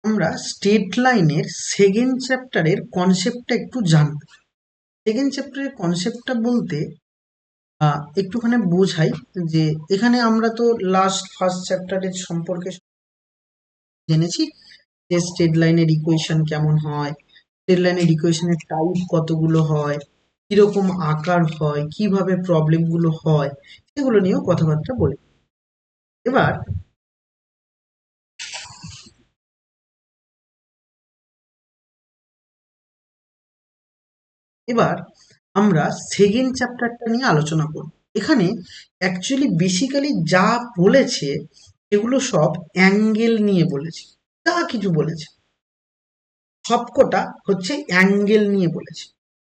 আমরা স্ট্রেট লাইনের সেকেন্ড চ্যাপ্টারের কনসেপ্টটা একটু জানব। সেকেন্ড চ্যাপ্টারের কনসেপ্টটা বলতে একটুখানি বোঝাই যে এখানে আমরা তো ফার্স্ট চ্যাপ্টারের সম্পর্কে জেনেছি যে স্ট্রেট লাইনের ইকুয়েশন কেমন হয়, স্ট্রেট লাইনের ইকুয়েশনের টাইপ কতগুলো হয়, কিরকম আকার হয়, কিভাবে প্রবলেমগুলো হয়, সেগুলো নিয়েও কথাবার্তা বলি। এবার এবার আমরা সেকেন্ড চ্যাপ্টারটা নিয়ে আলোচনা করব। এখানে অ্যাকচুয়ালি বেসিক্যালি যা বলেছে এগুলো সব অ্যাঙ্গেল নিয়ে বলেছে, যা কিছু বলেছে সবকটা হচ্ছে অ্যাঙ্গেল নিয়ে বলেছে।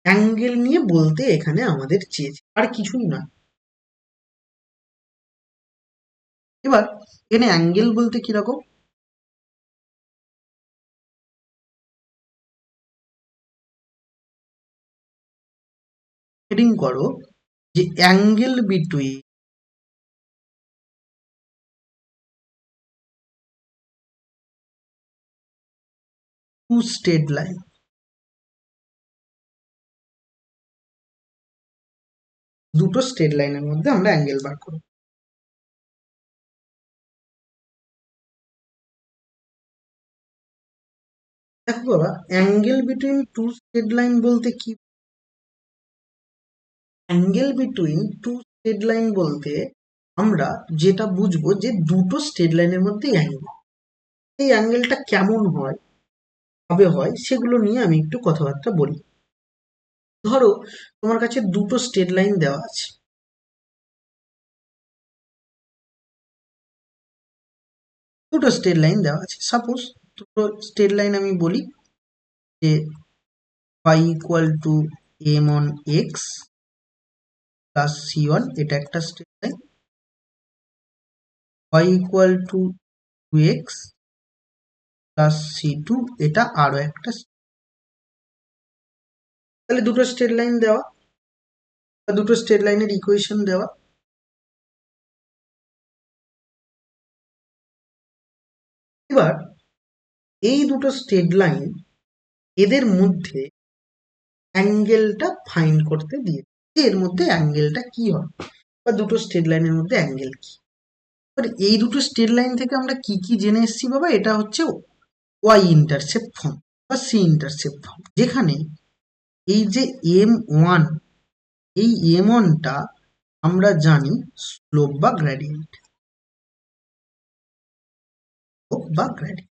অ্যাঙ্গেল নিয়ে বলতে এখানে আমাদের চেয়েছে, আর কিছুই নয়। এবার এখানে অ্যাঙ্গেল বলতে কিরকম, হেডিং করো যে angle between two straight line. দুটো স্ট্রেট লাইনের মধ্যে আমরা অ্যাঙ্গেল বার করব। দেখো বাবা, angle between two straight line বলতে কি? Angle between two straight line বলতে আমরা যেটা বুঝবো যে দুটো স্ট্রেট লাইনের মধ্যে অ্যাঙ্গেল, এই অ্যাঙ্গেলটা কেমন হয়, কবে হয়, সেগুলো নিয়ে আমি একটু কথাবার্তা বলি। ধরো তোমার কাছে দুটো স্ট্রেট লাইন দেওয়া আছে, দুটো স্ট্রেট লাইন দেওয়া আছে। সাপোজ দুটো স্ট্রেট লাইন আমি বলি যে y equal to m on x plus c one, এটা একটা straight line. y equal to x plus c two, এটা আরো একটা। তাহলে দুটো স্ট্রেট লাইন দেওয়া, দুটো স্ট্রেট লাইনের ইকুয়েশন দেওয়া। এবার এই দুটো স্ট্রেট লাইন, এদের মধ্যে অ্যাঙ্গেলটা ফাইন্ড করতে দিয়ে এর মধ্যে অ্যাঙ্গেলটা কি হয়, বা দুটো স্ট্রেট লাইনের মধ্যে অ্যাঙ্গেল কি। এবার এই দুটো স্ট্রেট লাইন থেকে আমরা কি কি জেনে এসেছি বাবা? এটা হচ্ছে ওয়াই ইন্টারসেপ্ট ফর্ম বা সি ইন্টারসেপ্ট ফর্ম, যেখানে এই যে এম ওয়ান, এই এম ওয়ানটা আমরা জানি স্লোপ বা গ্রেডিয়েন্ট, বা গ্রেডিয়েন্ট।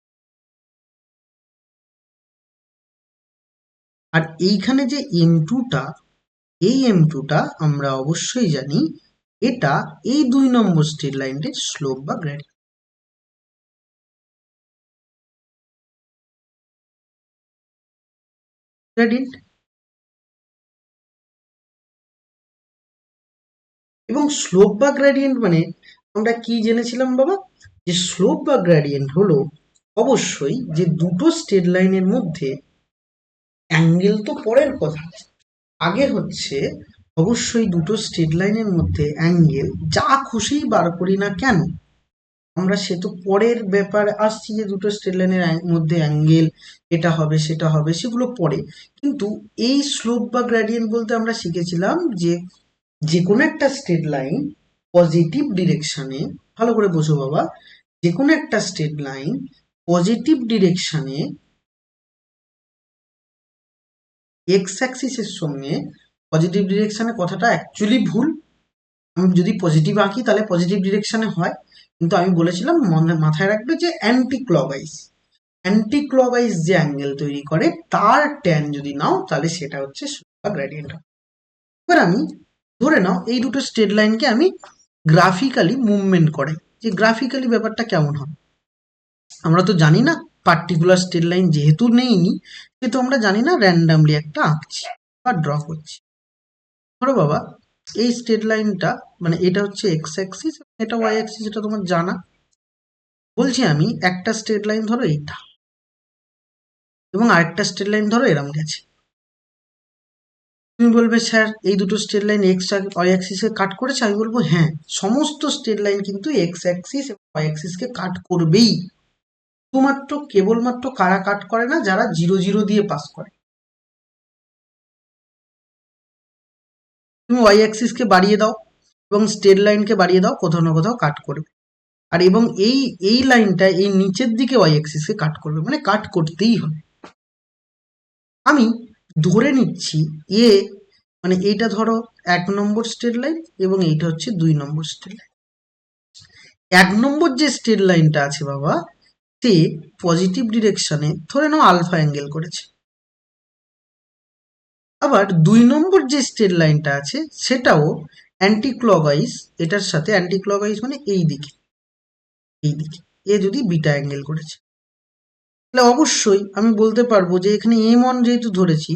আর এইখানে যে এম টুটা, এই এম টুটা আমরা অবশ্যই জানি এটা এই 2 নম্বর স্ট্রেট লাইনের স্লোপ বা গ্রেডিয়েন্ট। এবং স্লোপ বা গ্রেডিয়েন্ট মানে আমরা কি জেনেছিলাম বাবা? যে স্লোপ বা গ্রেডিয়েন্ট হলো অবশ্যই যে দুটো স্ট্রেট লাইনের মধ্যে অ্যাঙ্গেল তো পরের কথা, আগে হচ্ছে অবশ্যই দুটো স্ট্রেট লাইনের মধ্যে অ্যাঙ্গেল যা খুশি বার করি না কেন, আমরা সে তো পরের ব্যাপারে আসছি যে দুটো স্ট্রেট লাইনের মধ্যে অ্যাঙ্গেল এটা হবে সেটা হবে, সেগুলো পরে। কিন্তু এই স্লোপ বা গ্রেডিয়েন্ট বলতে আমরা শিখেছিলাম যে যে কোনো একটা স্ট্রেট লাইন পজিটিভ ডিরেকশনে, ভালো করে বোঝো বাবা, যে কোনো একটা স্ট্রেট লাইন পজিটিভ ডিরেকশনে এক্স অ্যাক্সিসের সঙ্গে, পজিটিভ ডিরেকশনে কথাটা অ্যাকচুয়ালি ভুল, আমি যদি পজিটিভ আঁকি তাহলে পজিটিভ ডিরেকশনে হয়, কিন্তু আমি বলেছিলাম মাথায় রাখবে যে অ্যান্টি ক্লকওয়াইজ, অ্যান্টি ক্লকওয়াইজ যে অ্যাঙ্গেল তৈরি করে তার ট্যান যদি নাও তাহলে সেটা হচ্ছে গ্রেডিয়েন্ট। এবার আমি ধরে নাও এই দুটো স্ট্রেট লাইনকে আমি গ্রাফিক্যালি মুভমেন্ট করে, যে গ্রাফিক্যালি ব্যাপারটা কেমন হয় আমরা তো জানি না, পার্টিকুলার স্ট্রেট লাইন যেহেতু নেইনি সেহেতু আমরা জানি না, র্যান্ডামলি একটা আঁকছি বা ড্র করছি। ধরো বাবা এই স্ট্রেট লাইনটা, মানে এটা হচ্ছে এক্স অ্যাক্সিস, এটা ওয়াই অ্যাক্সিস, এটা তোমার জানা। বলছি আমি একটা স্ট্রেট লাইন ধরো এইটা, এবং আরেকটা স্ট্রেট লাইন ধরো এরম গেছে। তুমি বলবে স্যার এই দুটো স্ট্রেট লাইন এক্স ওয়াই অ্যাক্সিসে কাট করেছে, আমি বলবো হ্যাঁ, সমস্ত স্ট্রেট লাইন কিন্তু এক্স অ্যাক্সিস এবং ওয়াই অ্যাক্সিসকে কাট করবেই। শুধুমাত্র কেবলমাত্র কারা কাট করে না, যারা 0 দিয়ে পাস করে। তুমি ওয়াই অ্যাক্সিসকে বাড়িয়ে দাও এবং স্ট্রেট লাইনকে বাড়িয়ে দাও, কোথাও না কোথাও কাট করবে। আর এবং এই লাইনটা এই নিচের দিকে ওয়াই অ্যাক্সিসকে কাট করবে, মানে কাট করতেই হবে। আমি ধরে নিচ্ছি এ, মানে এইটা ধরো 1 নম্বর স্ট্রেট লাইন এবং এইটা হচ্ছে 2 নম্বর স্ট্রেট লাইন। 1 নম্বর যে স্ট্রেট লাইনটা আছে বাবা, সে পজিটিভ ডিরেকশনে ধরে নাও আলফা অ্যাঙ্গেল করেছে। আবার 2 নম্বর যে স্ট্রেট লাইনটা আছে সেটাও অ্যান্টি ক্লকওয়াইজ, এটার সাথে অ্যান্টি ক্লকওয়াইজ মানে এই দিকে, এ যদি বিটা অ্যাঙ্গেল করেছে, তাহলে অবশ্যই আমি বলতে পারবো যে এখানে m1 যেহেতু ধরেছি,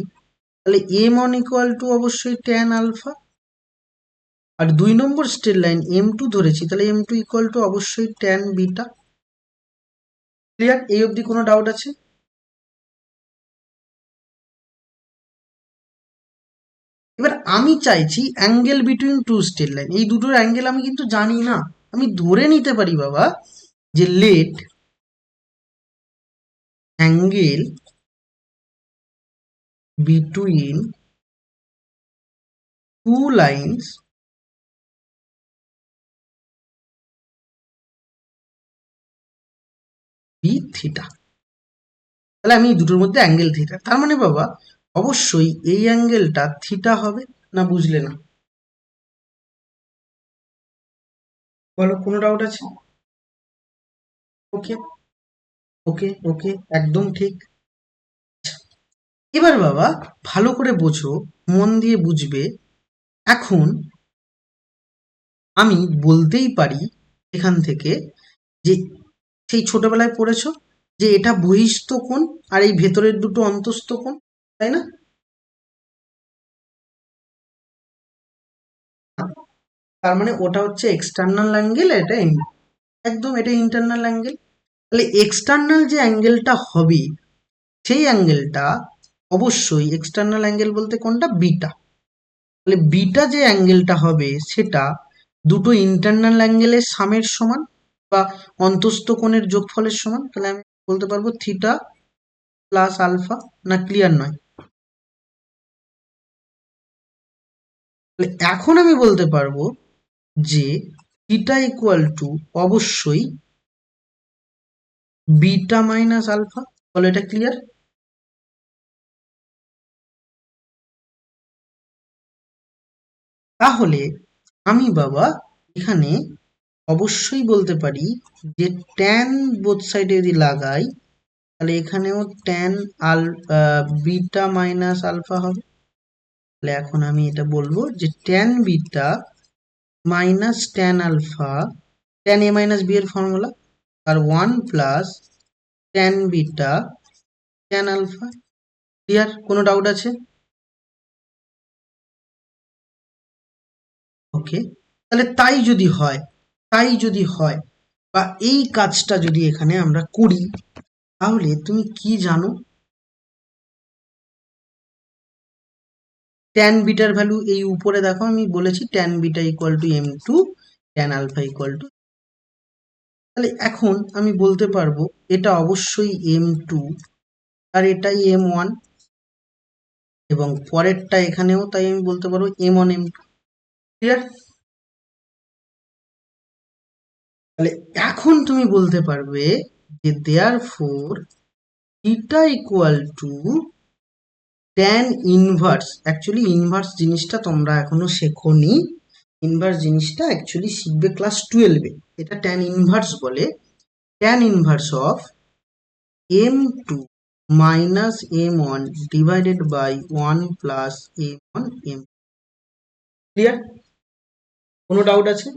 তাহলে m1 ইকুয়াল টু অবশ্যই ট্যান আলফা। আর 2 নম্বর স্ট্রেট লাইন m2 ধরেছি, তাহলে m2 ইকুয়াল টু অবশ্যই ট্যান বিটা। ক্লিয়ার? এই অবধি কোনো ডাউট আছে? এবার আমি চাইছি angle between two straight line. এই দুটোর অ্যাঙ্গেল আমি কিন্তু জানি না, আমি ধরে নিতে পারি বাবা যে let angle between two lines be theta. তাহলে আমি এই দুটোর মধ্যে অ্যাঙ্গেল থিটা, তার মানে বাবা অবশ্যই এই অ্যাঙ্গেলটা থিটা হবে। না বুঝলে না? বলো, কোনো ডাউট আছে? ওকে, ওকে, ওকে, একদম ঠিক। এবার বাবা ভালো করে বোঝো, মন দিয়ে বুঝবে। এখন আমি বলতেই পারি এখান থেকে যে সেই ছোটবেলায় পড়েছো যে এটা বহিস্থ কোণ আর এই ভেতরের দুটো অন্তস্থ কোণ, তাই না? তার মানে ওটা হচ্ছে এক্সটার্নাল অ্যাঙ্গেল, এটা একদম এটা ইন্টারনাল অ্যাঙ্গেল। তাহলে এক্সটার্নাল যে অ্যাঙ্গেলটা হবে সেই অ্যাঙ্গেলটা অবশ্যই এক্সটার্নাল অ্যাঙ্গেল বলতে কোনটা? বিটা। তাহলে বিটা যে অ্যাঙ্গেলটা হবে সেটা দুটো ইন্টারনাল অ্যাঙ্গেলের সামের সমান বা অন্তস্থ কোণের যোগফলের সমান। তাহলে আমি বলতে পারবো থিটা প্লাস আলফা। না ক্লিয়ার নয়? তাহলে এখন আমি বলতে পারবো যে থিটা ইকুয়াল টু অবশ্যই বিটা মাইনাস আলফা। বলো, এটা ক্লিয়ার? তাহলে আমি বাবা এখানে অবশ্যই বলতে পারি যে ট্যান বোথ সাইডে যদি লাগাই, তাহলে এখানেও ট্যান বিটা মাইনাস আলফা হবে। তাহলে এখন আমি এটা বলবো যে tan beta minus tan alpha, tan A minus B এর ফর্মুলা, আর 1 plus tan beta tan alpha. Clear? কোনো ডাউট আছে? ওকে, তাহলে তাই যদি হয় বা এই কাজটা যদি এখানে আমরা করি, তাহলে তুমি কি জানো? ট্যান বিটার ভ্যালু এই উপরে দেখো, আমি বলেছি tan beta equal to m2, tan alpha equal to. তাহলে এখন আমি বলতে পারবো এটা অবশ্যই m2 আর এটাই m1, এবং পরেরটা এখানেও তাই আমি বলতে পারবো m1 m2। ক্লিয়ার? তাহলে এখন তুমি বলতে পারবে যে there four theta equal to tan inverse. Actually inverse জিনিসটা তোমরা এখনো শেখোনি, ইনভার্স জিনিসটা অ্যাকচুয়ালি শিখবে ক্লাস 12-এ। এটা ট্যান ইনভার্স বলে, tan inverse of m2 minus m1 divided by 1 plus m1 m। Clear? কোনো ডাউট আছে?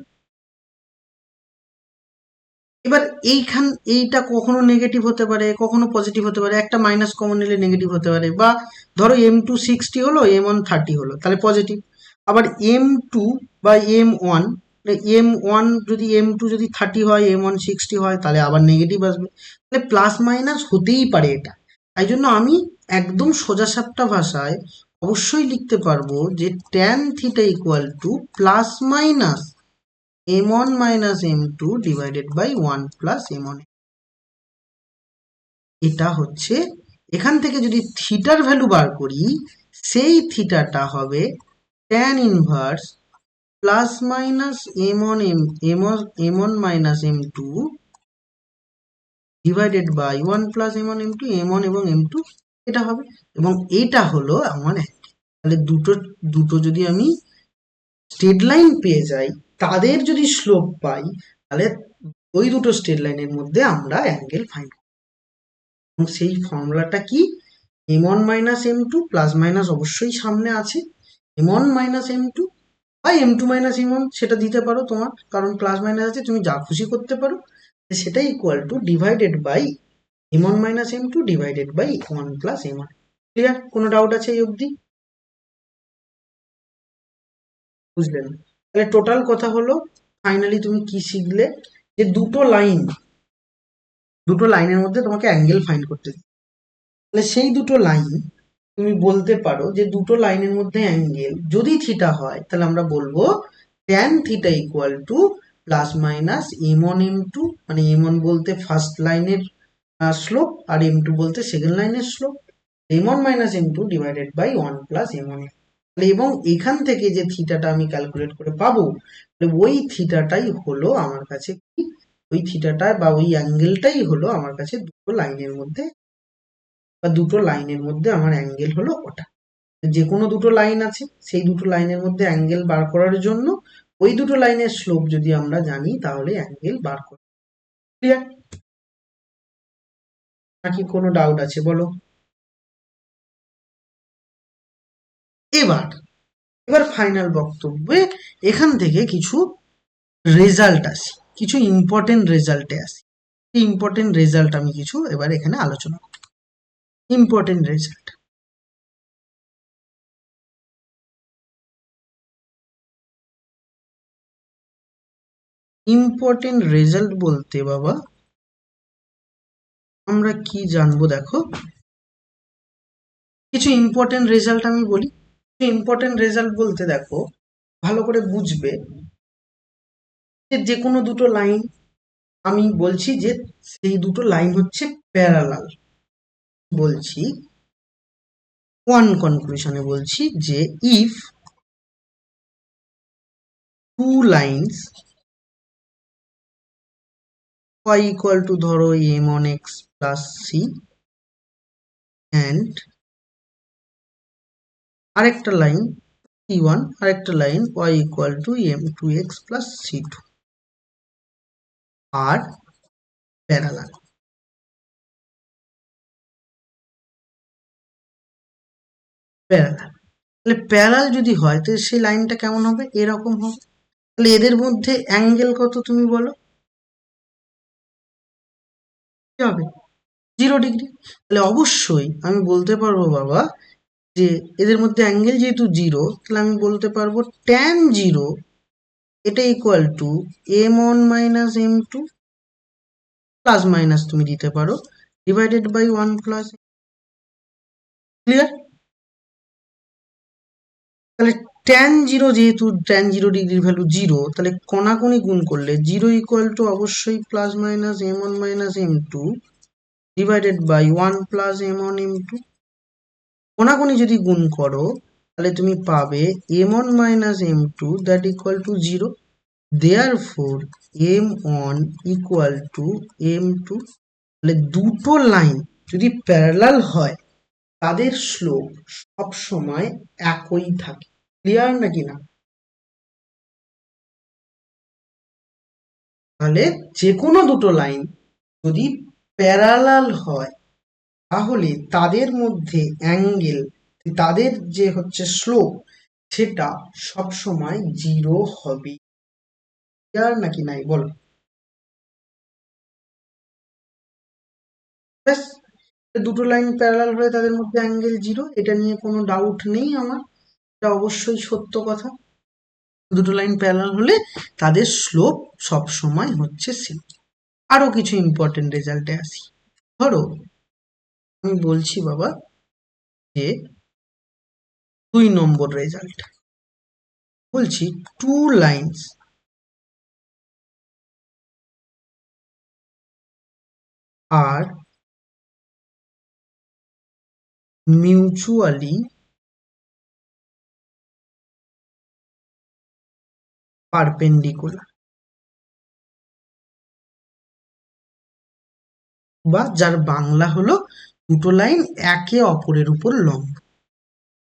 এবার এইটা কখনো নেগেটিভ হতে পারে, কখনো পজিটিভ হতে পারে, একটা মাইনাস কমন নিলে নেগেটিভ হতে পারে। বা ধরো m2 60 হলো, m1 30 হলো, তাহলে পজিটিভ। আবার m2 বা m1, m1 যদি m2 যদি 30 হয়, m1 60 হয়, তাহলে আবার নেগেটিভ আসবে। তাহলে প্লাস মাইনাস হতেই পারে এটা। তাই জন্য আমি একদম সোজাসাপটা ভাষায় অবশ্যই লিখতে পারবো যে tan theta equal two plus minus m1 minus m2 divided by 1 plus m1। এটা হচ্ছে, এখান থেকে যদি থিটার ভ্যালু বার করি, সেই থিটাটা হবে tan inverse plus minus m one minus m two divided by one plus m one m two, m one এবং এম টু এটা হবে, এবং এটা হলো আমার অ্যাঙ্গেল। তাহলে দুটো দুটো যদি আমি স্ট্রেট লাইন পেয়ে যাই, তাদের যদি স্লোপ পাই, তাহলে ওই দুটো স্ট্রেট লাইনের মধ্যে আমরা অ্যাঙ্গেল ফাইন্ড করব। এবং সেই ফর্মুলাটা কি? m1 - m2 প্লাস মাইনাস অবশ্যই সামনে আছে, m1 - m2 বা m2 - m1 সেটা দিতে পারো তোমার, কারণ প্লাস মাইনাস আছে, তুমি যা খুশি করতে পারো। সেটা equal to divided by m1 - m2 divided by 1 plus m1। Clear? কোনো ডাউট আছে এই অবধি? বুঝলেন? তাহলে টোটাল কথা হলো, ফাইনালি তুমি কি শিখলে? যে দুটো লাইনের মধ্যে তোমাকে অ্যাঙ্গেল ফাইন্ড করতে দিই। তাহলে সেই দুটো লাইন তুমি বলতে পারো যে দুটো লাইনের মধ্যে অ্যাঙ্গেল যদি থিটা হয়, তাহলে আমরা বলবো tan theta equal two plus minus m1 m2, মানে m1 বলতে ফার্স্ট লাইনের স্লোপ আর m2 বলতে সেকেন্ড লাইনের slope, m1 - m2 divided by 1 plus m1। এবং এখান থেকে যে থিটাটা আমি ক্যালকুলেট করে পাবো, ওই থিটাটাই হলো আমার কাছে কি, ওই থিটাটা বা ওই অ্যাঙ্গেলটাই হলো আমার কাছে দুটো লাইনের মধ্যে, বা দুটো লাইনের মধ্যে আমার অ্যাঙ্গেল হলো ওটা। যে কোনো দুটো লাইন আছে, সেই দুটো লাইনের মধ্যে অ্যাঙ্গেল বার করার জন্য ওই দুটো লাইনের স্লোপ যদি আমরা জানি, তাহলে অ্যাঙ্গেল বার করি। ক্লিয়ার? নাকি কোনো ডাউট আছে বলো? এবার এবার ফাইনাল বক্তব্যে এখান থেকে কিছু রেজাল্ট আসি, কিছু ইম্পর্টেন্ট রেজাল্টে আসি। ইম্পর্টেন্ট রেজাল্ট আমি কিছু এবার এখানে আলোচনা করি। ইম্পর্টেন্ট রেজাল্ট, ইম্পর্টেন্ট রেজাল্ট বলতে বাবা আমরা কি জানবো? দেখো, কিছু ইম্পর্টেন্ট রেজাল্ট আমি বলি। কিছু ইম্পর্টেন্ট রেজাল্ট বলতে দেখো, ভালো করে বুঝবে যে যে কোনো দুটো লাইন আমি বলছি যে সেই দুটো লাইন হচ্ছে প্যারালাল। বলছি ওয়ান কনক্লুশনে বলছি যে if two lines y equal to ধরো m1x প্লাস c অ্যান্ড আরেকটা লাইন c1, আরেকটা line y equal to m2x plus c2 আর প্যারালাল। প্যারালাল, তাহলে প্যারালাল যদি হয়, তো সেই লাইনটা কেমন হবে? এরকম হবে। তাহলে এদের মধ্যে অ্যাঙ্গেল কত তুমি বলো? কি হবে? 0 ডিগ্রি। তাহলে অবশ্যই আমি বলতে পারবো বাবা যে এদের মধ্যে অ্যাঙ্গেল যেহেতু 0, তাহলে আমি বলতে পারবো tan 0 এটা equal two m1 - m2 plus minus তুমি দিতে পারো ডিভাইডেড বাই 1 প্লাস। ক্লিয়ার? তাহলে tan 0, যেহেতু tan 0 ডিগ্রির ভ্যালু 0, তাহলে কোনাকুনি গুণ করলে 0 ইকুয়াল টু অবশ্যই plus minus m1 - m2 divided by 1 plus m1 m2। কোনাকুনি যদি গুণ করো, তাহলে তুমি পাবে m1 - m2 that equal to 0। Therefore m1 equal to m2। তাহলে দুটো লাইন যদি প্যারালাল হয়, তাদের স্লোপ সব সময় একই থাকে। ক্লিয়ার নাকি না? তাহলে যে কোনো দুটো লাইন যদি প্যারালাল হয়, তাহলে তাদের মধ্যে অ্যাঙ্গেল, তাদের যে হচ্ছে স্লোপ, সেটা সব সময় 0 হবে। ক্লিয়ার নাকি নাই বলো? ব্যাস, দুটো লাইন প্যারালাল হয়ে তাদের মধ্যে অ্যাঙ্গেল 0, এটা নিয়ে কোনো ডাউট নেই আমার, এটা অবশ্যই সত্য কথা। দুটো লাইন প্যারালাল হলে তাদের স্লোপ সব সময় হচ্ছে সেম। আরো কিছু ইম্পর্টেন্ট রেজাল্টে আসি। ধরো আমি বলছি বাবা যে 2 নম্বর রেজাল্ট বলছি, two lines are mutually perpendicular, বা যার বাংলা হলো দুটো লাইন একে অপরের উপর লম্ব।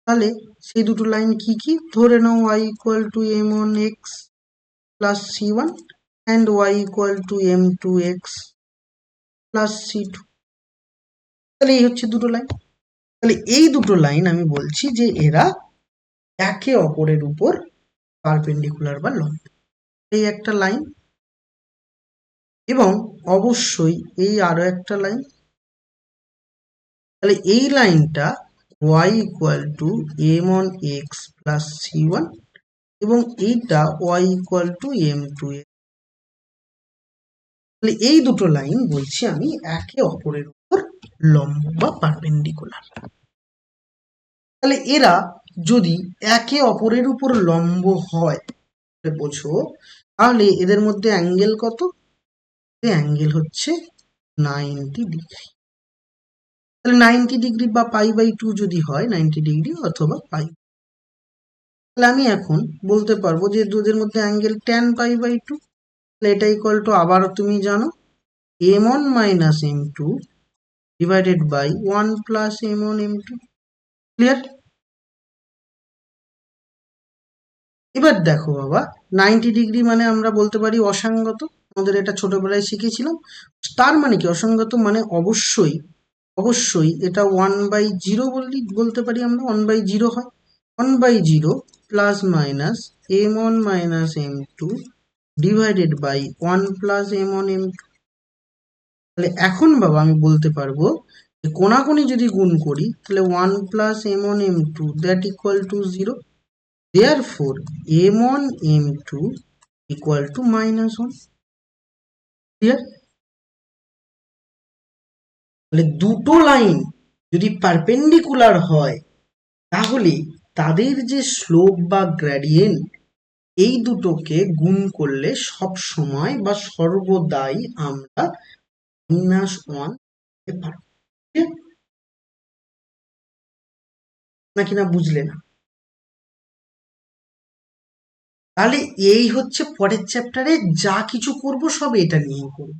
তাহলে সেই দুটো লাইন কি কি? ধরে নাও y equal two m1x plus c1 and y equal to m2x plus c2। তাহলে এই হচ্ছে দুটো লাইন। তাহলে এই দুটো লাইন আমি বলছি যে এরা একে অপরের উপর পারপেন্ডিকুলার বা লম্ব। এই একটা লাইন, এবং অবশ্যই এই আরো একটা লাইন। তাহলে এই লাইনটা y equal two m1x plus c1 এবং এইটা y ইকুয়াল টু m2x। তাহলে এই দুটো লাইন বলছি আমি একে অপরের উপর লম্ব বা পারপেন্ডিকুলার। তাহলে এরা যদি একে অপরের উপর লম্ব হয় বোঝো, তাহলে এদের মধ্যে অ্যাঙ্গেল কত? অ্যাঙ্গেল হচ্ছে 90 ডিগ্রি। তাহলে 90 ডিগ্রি বা π/2 যদি হয় 90 ডিগ্রি অথবা পাই, তাহলে আমি এখন বলতে পারবো যে দুধের মধ্যে অ্যাঙ্গেল tan π/2। তাহলে এটা ইকুয়াল টু, আবার তুমি জানো, m1 minus m2 divided by 1 plus m1 m2। Clear? এবার দেখো বাবা, 90 ডিগ্রি মানে আমরা বলতে পারি অসঙ্গত। আমাদের এটা ছোটবেলায় শিখেছিলাম। তার মানে কি অসঙ্গত? মানে অবশ্যই অবশ্যই এটা 1/0 বলতে পারি আমরা, 1/0 হয়। 1/0 plus minus m1 minus m2 divided by 1 plus m1 m2। তাহলে এখন বাবা আমি বলতে পারবো যে কোনাকুনি যদি গুণ করি তাহলে 1 plus m1 m2 that equal to 0। Therefore m1 m2 equal to -1। Clear? তাহলে দুটো লাইন যদি পারপেন্ডিকুলার হয় তাহলে তাদের যে স্লোপ বা গ্রেডিয়েন্ট, এই দুটোকে গুণ করলে সব সময় বা সর্বদাই আমরা -1 পেতে পারবো। নাকি না বুঝলে না? তাহলে এই হচ্ছে পরের চ্যাপ্টারে যা কিছু করব সব এটা নিয়ে করব।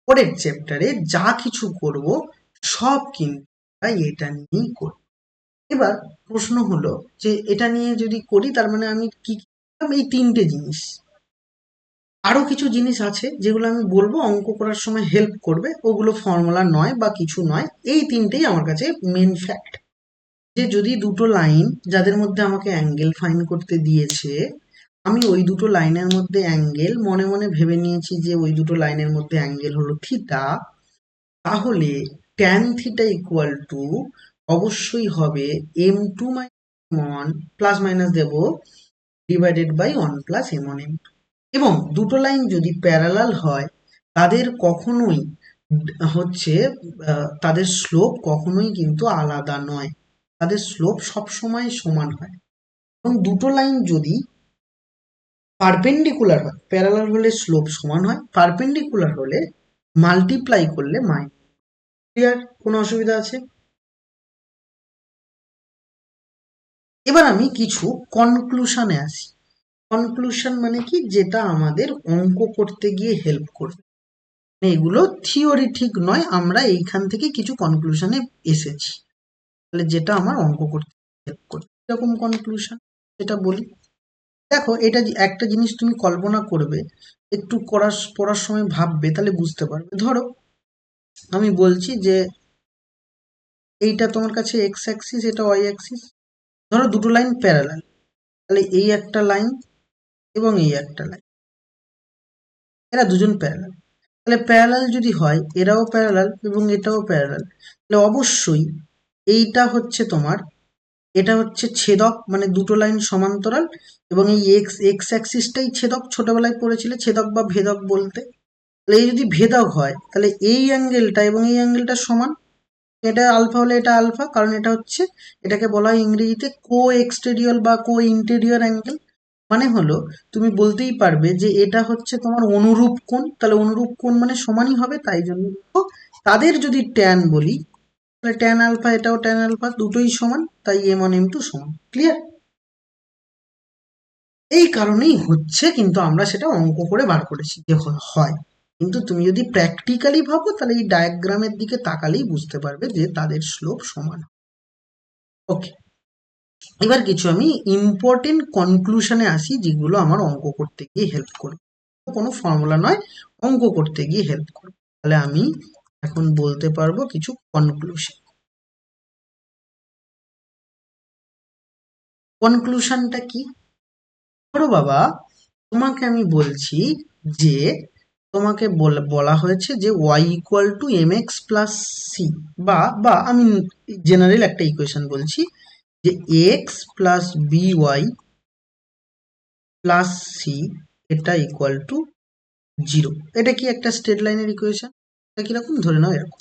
পরের চ্যাপ্টারে যা কিছু করব সব কিন্তু এটা নিয়েই করব। এবার প্রশ্ন হলো যে এটা নিয়ে যদি করি তার মানে আমি কি করলাম? এই তিনটে জিনিস। আরো কিছু জিনিস আছে যেগুলো আমি বলবো অঙ্ক করার সময় হেল্প করবে, ওগুলো ফর্মুলা নয় বা কিছু নয়। এই তিনটেই আমার কাছে মেন ফ্যাক্ট। যে যদি দুটো লাইন যাদের মধ্যে আমাকে অ্যাঙ্গেল ফাইন করতে দিয়েছে, আমি ওই দুটো লাইনের মধ্যে অ্যাঙ্গেল মনে মনে ভেবে নিয়েছি যে ওই দুটো লাইনের মধ্যে অ্যাঙ্গেল হলো থিটা, তাহলে ট্যান থিটা ইকুয়াল টু অবশ্যই হবে m2 -1 প্লাস মাইনাস দেব divided by 1 plus m1 m2। এবং দুটো লাইন যদি প্যারালাল হয় তাদের কখনোই হচ্ছে তাদের স্লোপ কখনোই কিন্তু আলাদা নয়, তাদের স্লোপ সবসময় সমান হয়। এবং দুটো লাইন যদি পারপেন্ডিকুলার হয়, প্যারালাল হলে স্লোপ সমান হয়, পারপেন্ডিকুলার হলে মাল্টিপ্লাই করলে মাইনাস। ক্লিয়ার? কোনো অসুবিধা আছে? এবার আমি কিছু কনক্লুশনে আসি। কনক্লুশন মানে কি? যেটা আমাদের অঙ্ক করতে গিয়ে হেল্প করবে। এগুলো থিওরি ঠিক নয়, আমরা এইখান থেকে কিছু কনক্লুশনে এসেছি। তাহলে যেটা আমার অঙ্ক করতে হেল্প করবে, এরকম কনক্লুশন যেটা বলি। দেখো, এটা একটা জিনিস তুমি কল্পনা করবে, একটু পড়ার সময় ভাববে, তাহলে বুঝতে পারবে। ধরো আমি বলছি যে এইটা তোমার কাছে এক্স অ্যাক্সিস, এটা ওয়াই অ্যাক্সিস। ধরো দুটো লাইন প্যারালাল, তাহলে এই একটা লাইন এবং এই একটা লাইন, এরা দুজন প্যারালাল। তাহলে প্যারালাল যদি হয়, এরাও প্যারালাল এবং এটাও প্যারালাল, তাহলে অবশ্যই এইটা হচ্ছে তোমার, এটা হচ্ছে ছেদক, মানে দুটো লাইন সমান্তরাল, এবং এই এক্স এক্স অ্যাক্সিসটাই ছেদক। ছোটবেলায় পড়েছিলে ছেদক বা ভেদক বলতে। তাহলে এই যদি ভেদক হয় তাহলে এই অ্যাঙ্গেলটা এবং এই অ্যাঙ্গেলটা সমান। এটা আলফা হলে এটা আলফা, কারণ এটা হচ্ছে, এটাকে বলা হয় ইংরেজিতে কো এক্সটেরিয়র বা কো ইন্টেরিয়র অ্যাঙ্গেল। মানে হলো তুমি বলতেই পারবে যে এটা হচ্ছে তোমার অনুরূপ কোণ, তাহলে অনুরূপ কোণ মানে সমানই হবে। তাই জন্য তাদের যদি ট্যান বলি, তাহলে ট্যান আলফা, এটাও ট্যান আলফা, দুটোই সমান, তাই m1 m2 সমান। ক্লিয়ার? এই কারণেই হচ্ছে, কিন্তু আমরা সেটা অঙ্ক করে বার করেছি যে হয়। কিন্তু তুমি যদি প্র্যাকটিক্যালি ভাবো তাহলে এই ডায়াগ্রামের দিকে তাকালেই বুঝতে পারবে যে তাদের স্লোপ সমান। ওকে, এবার কিছু আমি ইম্পর্টেন্ট কনক্লুশনে আসি যেগুলো আমার অঙ্ক করতে গিয়ে হেল্প করবে। কোনো ফর্মুলা নয়, অঙ্ক করতে গিয়ে হেল্প করবে। তাহলে আমি এখন বলতে পারবো কিছু কনক্লুশন। কনক্লুশনটা কি? ধরো বাবা, তোমাকে আমি বলছি যে তোমাকে বলা হয়েছে যে y equal to m x plus c, বা বা আমি জেনারেল একটা ইকুয়েশন বলছি যে x plus b y plus c এটা ইকুয়াল টু 0। এটা কি একটা স্ট্রেট লাইনের ইকুয়েশন? এটা কিরকম, ধরে নাও এরকম।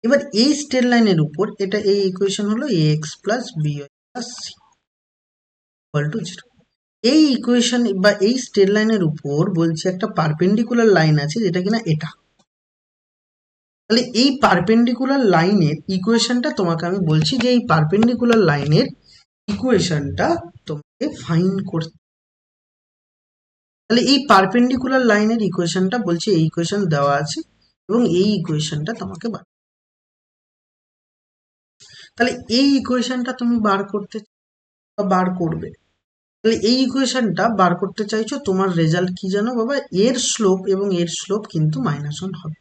এবার এই স্ট্রেট লাইনের উপর এটা, এই ইকুয়েশন হলো x plus b y plus c equal to 0। এই ইকুয়েশন বা এই স্ট্রেট লাইনের উপর বলছে একটা পারপেন্ডিকুলার লাইন আছে যেটা কিনা এটা। তাহলে এই পারপেন্ডিকুলার লাইনের ইকুয়েশনটা তোমাকে আমি বলছি যে এই পারপেন্ডিকুলার লাইনের ইকুয়েশনটা তোমাকে ফাইন্ড করতে। তাহলে এই পারপেন্ডিকুলার লাইনের ইকুয়েশনটা বলছে, এই ইকুয়েশন দেওয়া আছে এবং এই ইকুয়েশনটা তোমাকে তাহলে এই ইকুয়েশনটা তুমি বার করবে। তাহলে এই ইকুয়েশনটা বার করতে চাইছো, তোমার রেজাল্ট কি জানো বাবা? এর স্লোপ এবং এর স্লোপ কিন্তু -1 হবে।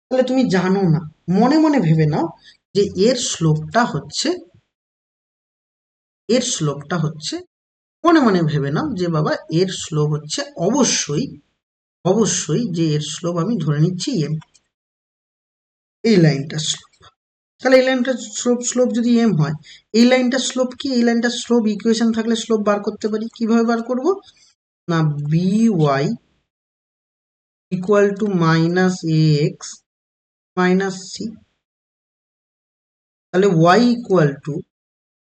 তাহলে তুমি জানো না, মনে মনে ভেবে নাও যে এর স্লোপটা হচ্ছে, মনে মনে ভেবে নাও যে বাবা এর স্লোপ হচ্ছে অবশ্যই, অবশ্যই যে এর স্লোপ আমি ধরে নিচ্ছি এম, এই লাইনটার স্লোপ। তাহলে এই লাইনটার স্লোপ যদি এম হয়, এই লাইনটার স্লোপ কি? এই লাইনটার স্লোপ ইকুয়েশন থাকলে স্লোপ বার করতে পারি। কিভাবে বার করব না, b y equal to minus a x minus c. তাহলে y equal to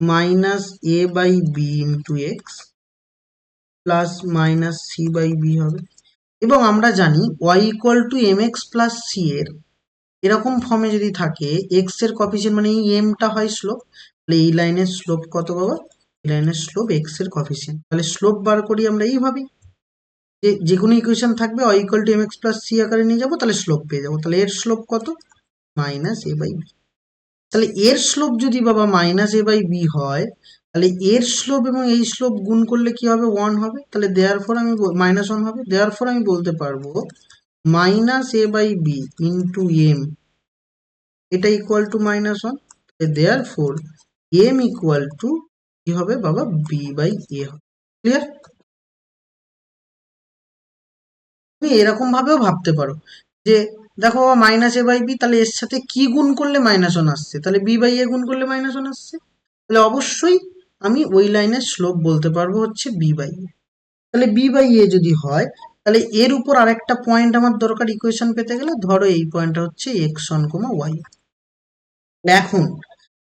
minus a by b into x plus minus c by b হবে। এবং আমরা জানি y equal to m x plus c এর এরকম ফর্মে যদি থাকে, এক্স এর কফিসিয়েন্ট মানে এই এমটা হয় স্লোপ, তাহলে এই লাইনের স্লোপ কত বাবা? এই লাইনের স্লোপ এক্স এর কফিসিয়েন্ট। তাহলে স্লোপ বার করি আমরা এইভাবেই, যে কোনো ইকুয়েশন থাকবে y equal to m x plus c আকারে নিয়ে যাবো, তাহলে স্লোপ পেয়ে যাবো। তাহলে এর স্লোপ কত? Minus a by b. তাহলে এর স্লোপ যদি বাবা মাইনাস এ বাই বি হয়, তাহলে এর স্লোপ এবং এই স্লোপ গুণ করলে কি হবে? 1 হবে। তাহলে দেয়ারফর আমি -1 হবে। দেয়ারফর আমি বলতে পারবো minus a by b into m, এটা equal to -1। Therefore m equal to কি হবে বাবা? বি বাই এ হবে। ক্লিয়ার? তুমি এরকম ভাবেও ভাবতে পারো যে দেখো বাবা মাইনাস এ বাই বি, তাহলে এর সাথে কি গুণ করলে -1 আসছে? তাহলে বি বাই এ গুণ করলে -1 আসছে। তাহলে অবশ্যই আমি ওই লাইনের স্লোপ বলতে পারবো হচ্ছে বি বাই এ। তাহলে বি বাই এ যদি হয়, তাহলে এর উপর আরেকটা পয়েন্ট আমার দরকার ইকুয়েশন পেতে গেলে। ধরো এই পয়েন্টটা হচ্ছে x1, y। এখন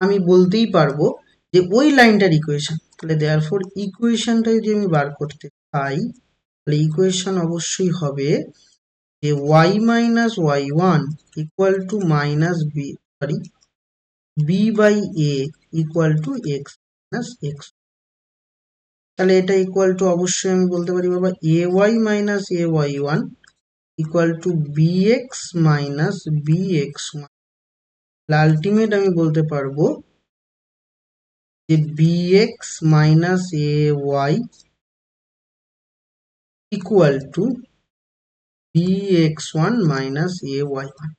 আমি বলতেই পারবো যে ওই লাইনটার ইকুয়েশন, তাহলে দেয়ারফর ইকুয়েশনটা যদি আমি বার করতে চাই, তাহলে ইকুয়েশন অবশ্যই হবে যে y minus y1 equal to minus b, sorry, b by a equal to x minus x. তাহলে এটা ইকুয়াল টু অবশ্যই আমি বলতে পারি বাবা a y minus a y one equal to b x minus b x one. Ultimate আমি বলতে পারবো যে b x minus a y equal to b x one minus a y one.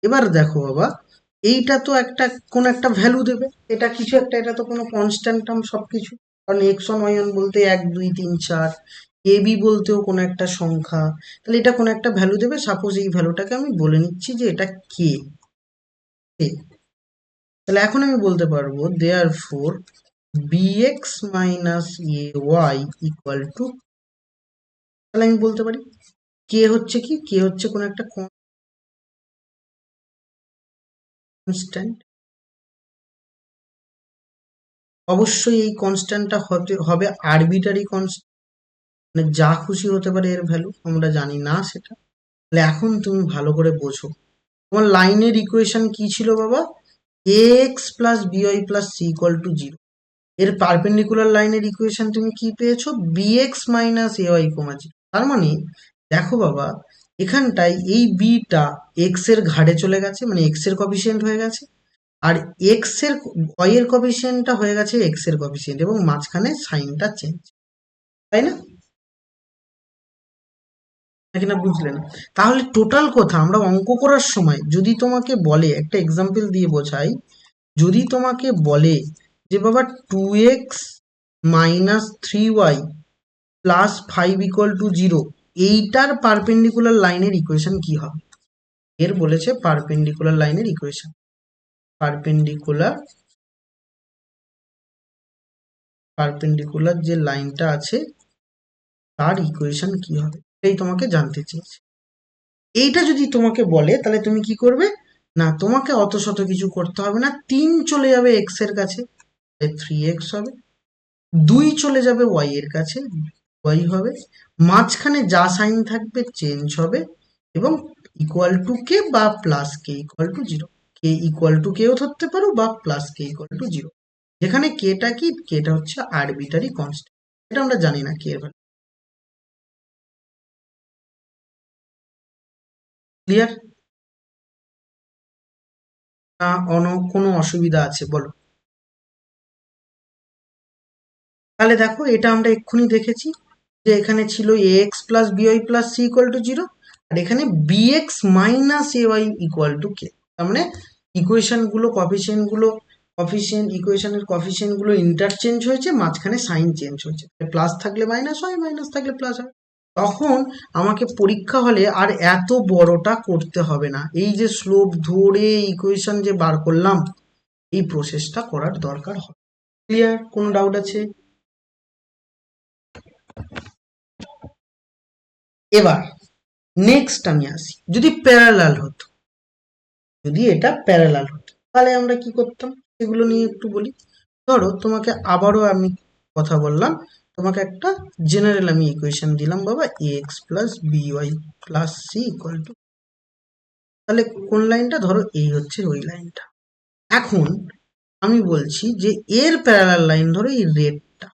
এবার দেখো বাবা, এইটা তো কোন একটা ভ্যালু দেবে, এটা কিছু একটা, এটা তো কোনো কনস্ট্যান্ট টার্ম সবকিছু। কারণ x1 y1 বলতে 1 2 3 4, এ বি বলতেও কোনো একটা সংখ্যা, তাহলে এটা কোনো একটা ভ্যালু দেবে। সাপোজ এই ভ্যালুটাকে আমি বলে নিচ্ছি যে এটা কে। তাহলে এখন আমি বলতে পারবো therefore b x minus a y equal to, তাহলে আমি বলতে পারি কে হচ্ছে কি, কে হচ্ছে কোনো একটা কনস্ট্যান্ট। অবশ্যই এই কনস্ট্যান্টটা হবে আরবিটারি কনস্ট্যান্ট, মানে যা খুশি হতে পারে এর ভ্যালু, আমরা জানি না সেটা। তাহলে এখন তুমি ভালো করে বোঝো, তোমার লাইনের ইকুয়েশন কি ছিল বাবা? X plus b y plus c equal to zero, এর পারপেন্ডিকুলার লাইনের ইকুয়েশন তুমি কি পেয়েছো? B x minus a y comma zero. তার মানে দেখো বাবা, এখানটায় এই বিটা এক্স এর ঘাড়ে চলে গেছে, মানে এক্স এর কফিসিয়েন্ট হয়ে গেছে, আর এক্স এর ওয়াই এর কফিসিয়েন্টটা হয়ে গেছে এক্স এর কফিসিয়েন্ট, এবং মাঝখানে সাইনটা চেঞ্জ, তাই না? নাকি না, বুঝলে না? তাহলে টোটাল কথা, আমরা অঙ্ক করার সময় যদি তোমাকে বলে, একটা এক্সাম্পল দিয়ে বোঝাই, যদি তোমাকে বলে যে বাবা 2x minus 3y plus 5 equal to 0, এইটার পারপেন্ডিকুলার লাইনের ইকুয়েশন কি হবে? এর বলেছে পারপেন্ডিকুলার লাইনের ইকুয়েশন, পারপেন্ডিকুলার পারপেন্ডিকুলার যে লাইনটা আছে তার ইকুয়েশন কি হবে, এই তোমাকে জানতে চেয়েছে। এইটা যদি তোমাকে বলে তাহলে তুমি কি করবে? না, তোমাকে অত শত কিছু করতে হবে না, 3 চলে যাবে এক্স এর কাছে, 3x হবে, 2 চলে যাবে ওয়াই এর কাছে, ওয়াই হবে, মাঝখানে যা সাইন থাকবে চেঞ্জ হবে, এবং ইকুয়াল টু কে বা plus K equal to zero, K equal to কেও ধরতে পারো বা plus K equal to zero, যেখানে কেটা কি, কেটা হচ্ছে আরবিটারি কনস্ট্যান্ট, এটা আমরা জানি না কে এর ভ্যালু। ক্লিয়ার? না কোনো অসুবিধা আছে বলো? তাহলে দেখো, এটা আমরা এক্ষুনি দেখেছি যে এখানে ছিল x plus b y plus c equal to zero, আর এখানে b x minus a y equal to k. তার মানে ইকুয়েশন গুলো, কফিসিয়েন্ট গুলো, কফিসিয়েন্ট ইকুয়েশনের কফিসিয়েন্ট গুলো ইন্টারচেঞ্জ হয়েছে, মাঝখানে সাইন চেঞ্জ হয়েছে, প্লাস থাকলে মাইনাস হয়, মাইনাস থাকলে প্লাস হয়। তখন আমাকে পরীক্ষা হলে আর এত বড়টা করতে হবে না, এই যে স্লোপ ধরে ইকুয়েশন যে বার করলাম, এই প্রসেসটা করার দরকার হয়। ক্লিয়ার? কোনো ডাউট আছে? এবার নেক্সট আমি আসি, যদি প্যারালাল হতো, যদি এটা প্যারালাল হতো তাহলে আমরা কি করতাম সেগুলো নিয়ে একটু বলি। ধরো তোমাকে আবারও আমি কথা বললাম, তোমাকে একটা জেনারেল আমি ইকুয়েশন দিলাম বাবা, x plus b y plus c equal to, তাহলে কোন লাইনটা? ধরো এই হচ্ছে ওই লাইনটা। এখন আমি বলছি যে এর প্যারালাল লাইন ধরো এই রেডটা,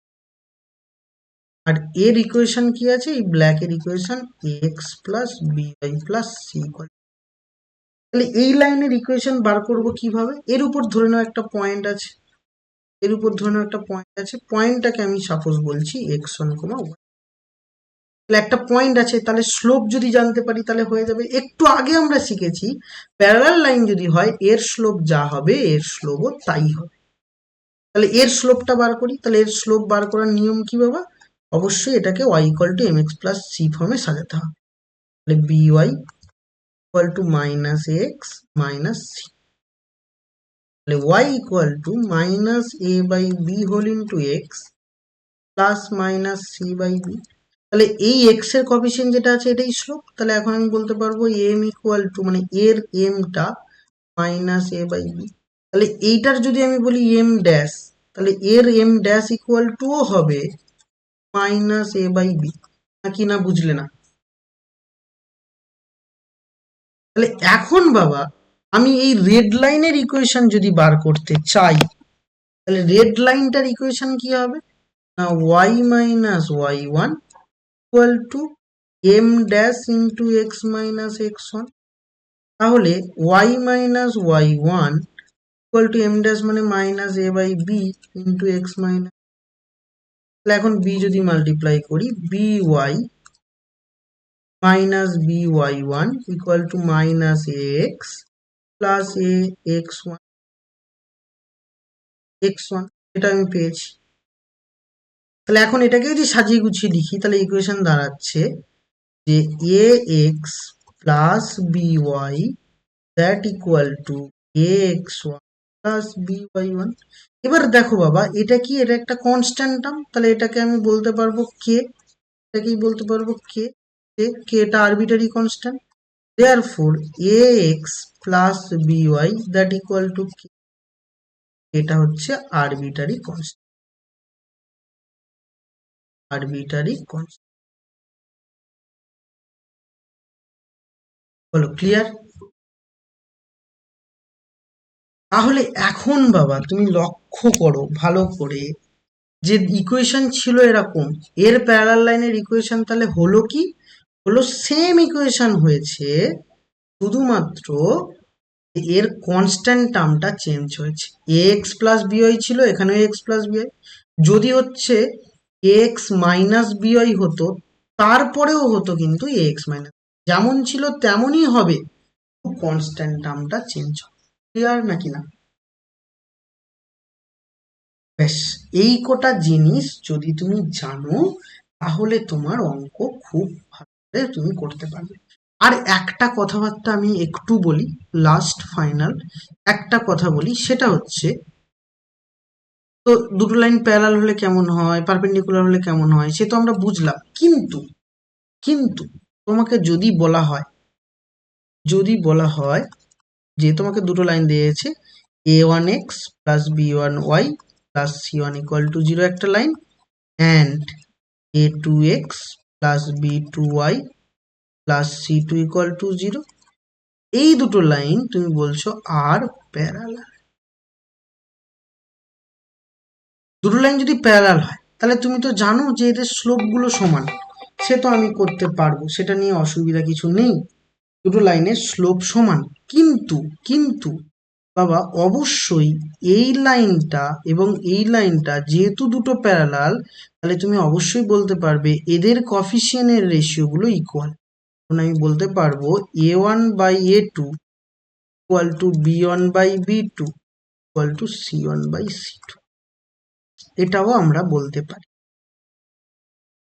আর এর ইকুয়েশন কি আছে? এই ব্ল্যাক এর equation x plus b y plus c equal. তাহলে এই লাইনের ইকুয়েশন বার করব কিভাবে? এর উপর ধরে নাও একটা পয়েন্ট আছে, এর উপর ধরে নাও একটা পয়েন্ট আছে, পয়েন্টটাকে আমি সাপোজ বলছি x1, y। তাহলে একটা পয়েন্ট আছে, তাহলে স্লোপ যদি জানতে পারি তাহলে হয়ে যাবে। একটু আগে আমরা শিখেছি প্যারালাল লাইন যদি হয় এর স্লোপ যা হবে এর স্লোপও তাই হবে। তাহলে এর স্লোপটা বার করি, তাহলে এর স্লোপ বার করার নিয়ম কি বাবা? অবশ্যই এটাকে y equal to mx plus c ফর্মে সাজাতে হবে। তাহলে by equal to minus x minus c, তাহলে y equal to minus a by b whole into x plus minus c by b. তাহলে এই এক্স এর কফিসিয়েন্ট যেটা আছে এটাই স্লোপ, তাহলে এখন আমি বলতে পারবো এম ইকুয়াল টু, মানে এর এমটা মাইনাস এ বাই বি। তাহলে এইটার যদি আমি বলি এম ড্যাশ, তাহলে এর এম ড্যাশ ইকুয়াল টুও হবে মাইনাস এ বাই বি, নাকি না, বুঝলে না? তাহলে এখন বাবা আমি এই রেড লাইনের ইকুয়েশন যদি বার করতে চাই, তাহলে রেড লাইনটার ইকুয়েশন কি হবে? না, y minus y one equal to m dash into x minus x one. তাহলে y minus y one equal to m dash মানে minus a by b into x minus. তাহলে এখন বি যদি multiply করি, b y minus b y one equal to minus a x plus a x one, x one, এটা আমি পেয়েছি। তাহলে এখন এটাকে যদি সাজিয়ে গুছিয়ে লিখি তাহলে ইকুয়েশন দাঁড়াচ্ছে যে a x plus b y that equal to a x one plus b y one. এবার দেখো বাবা, এটা কি, এটা একটা কনস্ট্যান্ট টার্ম, তাহলে এটাকে আমি বলতে পারবো কে, এটাকেই বলতে পারবো কে, কে এটা arbitrary constant, therefore a x plus b y that equal to k, এটা হচ্ছে আরবিটারি কনস্ট্যান্ট, আরবিটারি কনস্ট্যান্ট। বলো, ক্লিয়ার? তাহলে এখন বাবা তুমি লক্ষ্য করো ভালো করে, যে ইকুয়েশন ছিল এরকম, এর প্যারালাল লাইনের ইকুয়েশন তাহলে হলো কি, হলো সেম ইকুয়েশন হয়েছে, শুধুমাত্র এর কনস্ট্যান্ট টার্মটা চেঞ্জ হয়েছে। এক্স প্লাস বিওয়াই ছিল, এখানেও এক্স প্লাস বিওয়াই। যদি হচ্ছে এক্স মাইনাস বিওয়াই হতো, তারপরেও হতো কিন্তু এক্স মাইনাস, যেমন ছিল তেমনই হবে, কনস্ট্যান্ট টার্মটা চেঞ্জ হবে। ক্লিয়ার নাকি না? ব্যাস, এই কটা জিনিস যদি তুমি জানো, তাহলে তোমার অঙ্ক খুব ভালো করে তুমি করতে পারবে। আর একটা কথাবার্তা আমি একটু বলি, লাস্ট ফাইনাল একটা কথা বলি, সেটা হচ্ছে, তো দুটো লাইন প্যারালাল হলে কেমন হয়, পারপেন্ডিকুলার হলে কেমন হয়, সে তো আমরা বুঝলাম, কিন্তু কিন্তু তোমাকে যদি বলা হয় যে তোমাকে দুটো লাইন দিয়েছে, a1x plus b1y plus c1 equal to 0 একটা line, and a2x plus b2y plus c2 equal to 0, এই দুটো লাইন তুমি বলছো আর প্যারালাল। দুটো লাইন যদি প্যারালাল হয়, তাহলে তুমি তো জানো যে এদের স্লোপ গুলো সমান, সে তো আমি করতে পারবো, সেটা নিয়ে অসুবিধা কিছু নেই, দুটো লাইনের স্লোপ সমান। কিন্তু কিন্তু বাবা, অবশ্যই এই লাইনটা এবং এই লাইনটা যেহেতু দুটো প্যারালাল, তাহলে তুমি অবশ্যই বলতে পারবে এদের কফিসিয়েন্টের রেশিওগুলো ইকুয়াল। এখন আমি বলতে পারবো a1/a2 equal to b1/b2 equal to c1/c2, এটাও আমরা বলতে পারি।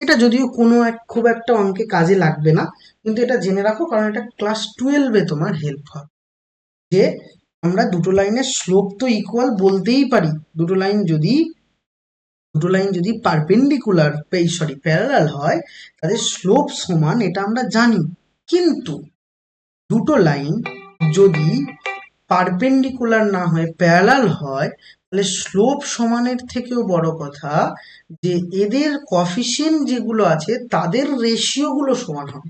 এটা যদিও কোনো খুব একটা অঙ্কে কাজে লাগবে না, কিন্তু এটা জেনে রাখো, কারণ এটা ক্লাস 12-এ তোমার হেল্প হবে, যে আমরা দুটো লাইনের স্লোপ তো ইকুয়াল বলতেই পারি। দুটো লাইন যদি পারপেন্ডিকুলার, সরি প্যারালাল হয়, তাদের স্লোপ সমান, এটা আমরা জানি। কিন্তু দুটো লাইন যদি পারপেন্ডিকুলার না হয়, প্যারালাল হয়, তাহলে স্লোপ সমানের থেকেও বড় কথা, যে এদের কফিসিয়েন্ট যেগুলো আছে তাদের রেশিও গুলো সমান হবে।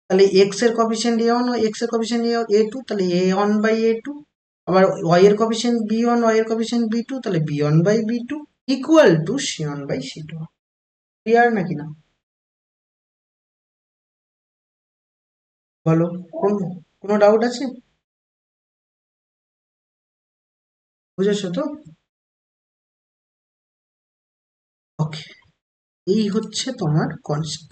তাহলে এক্স এর কফিসিয়েন্ট a1, এক্স এর কফিসিয়েন্ট a2, তাহলে a1/a2, আবার ওয়াই এর কফিসিয়েন্ট b1, ওয়াই এর কফিসিয়েন্ট b2, তাহলে b1/b2 equal to c1/c2। Clear নাকি না? বলো, কোন কোনো ডাউট আছে? বুঝেছো তো? ওকে, এই হচ্ছে তোমার কনসেপ্ট।